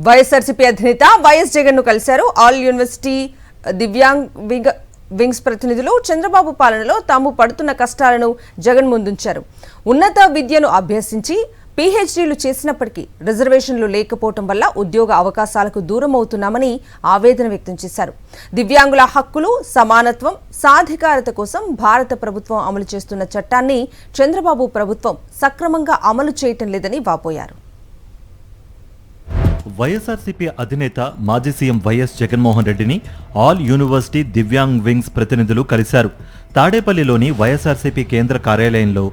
వైఎస్ఆర్సీపీ అధినేత వైఎస్ జగన్ ను కలిశారు. ఆల్ యూనివర్సిటీ దివ్యాంగ్ వింగ్స్ ప్రతినిధులు చంద్రబాబు పాలనలో తాము పడుతున్న కష్టాలను జగన్ ముందుంచారు. ఉన్నత విద్యను అభ్యసించి పీహెచ్డీలు చేసినప్పటికీ రిజర్వేషన్లు లేకపోవడం వల్ల ఉద్యోగ అవకాశాలకు దూరం అవుతున్నామని ఆవేదన వ్యక్తం చేశారు. దివ్యాంగుల హక్కులు, సమానత్వం, సాధికారత కోసం భారత ప్రభుత్వం అమలు చేస్తున్న చట్టాన్ని చంద్రబాబు ప్రభుత్వం సక్రమంగా అమలు చేయటం లేదని వాపోయారు. వైఎస్ఆర్సీపీ అధినేత మాజీ సీఎం వైఎస్ జగన్మోహన్ రెడ్డిని ఆల్ యూనివర్సిటీ దివ్యాంగ్ వింగ్స్ ప్రతినిధులు కలిశారు. తాడేపల్లిలోని వైఎస్ఆర్సీపీ కేంద్ర కార్యాలయంలో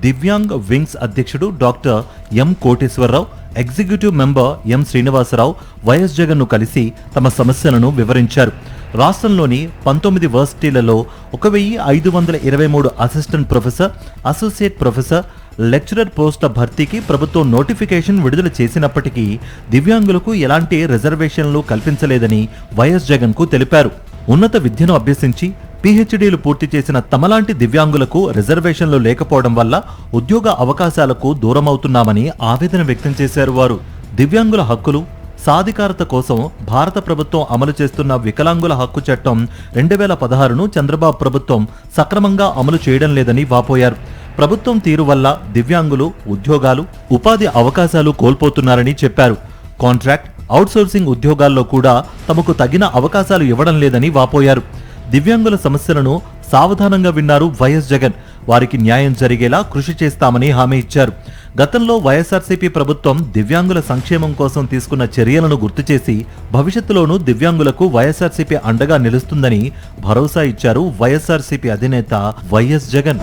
దివ్యాంగ్ వింగ్స్ అధ్యక్షుడు doctor M Koteswararao, executive member M Srinivasarao YS Jagan ను కలిసి తమ సమస్యలను వివరించారు. రాష్ట్రంలోని 19 వర్సిటీలలో 1523 assistant professor, associate professor, lecturer పోస్టుల భర్తీకి ప్రభుత్వం నోటిఫికేషన్ విడుదల చేసినప్పటికీ దివ్యాంగులకు ఎలాంటి రిజర్వేషన్లు కల్పించలేదని వైఎస్ జగన్ కు తెలిపారు. ఉన్నత విద్యను అభ్యసించి పీహెచ్డీలు పూర్తి చేసిన తమలాంటి దివ్యాంగులకు రిజర్వేషన్లు లేకపోవడం వల్ల ఉద్యోగ అవకాశాలకు దూరమవుతున్నామని ఆవేదన వ్యక్తం చేశారు. వారు దివ్యాంగుల హక్కులు, సాధికారత కోసం భారత ప్రభుత్వం అమలు చేస్తున్న వికలాంగుల హక్కు చట్టం 2016ను చంద్రబాబు ప్రభుత్వం సక్రమంగా అమలు చేయడం లేదని వాపోయారు. ప్రభుత్వం తీరు వల్ల దివ్యాంగులు ఉద్యోగాలు, ఉపాధి అవకాశాలు కోల్పోతున్నారని చెప్పారు. కాంట్రాక్ట్, అవుట్సోర్సింగ్ ఉద్యోగాల్లో కూడా తమకు తగిన అవకాశాలు ఇవ్వడం లేదని వాపోయారు. దివ్యాంగుల సమస్యలను సావధానంగా విన్నారు వైఎస్ జగన్. వారికి న్యాయం జరిగేలా కృషి చేస్తామని హామీ ఇచ్చారు. గతంలో వైఎస్ఆర్సీపీ ప్రభుత్వం దివ్యాంగుల సంక్షేమం కోసం తీసుకున్న చర్యలను గుర్తు చేసి భవిష్యత్తులోనూ దివ్యాంగులకు వైఎస్ఆర్సీపీ అండగా నిలుస్తుందని భరోసా ఇచ్చారు వైఎస్ఆర్సీపీ అధినేత వైఎస్ జగన్.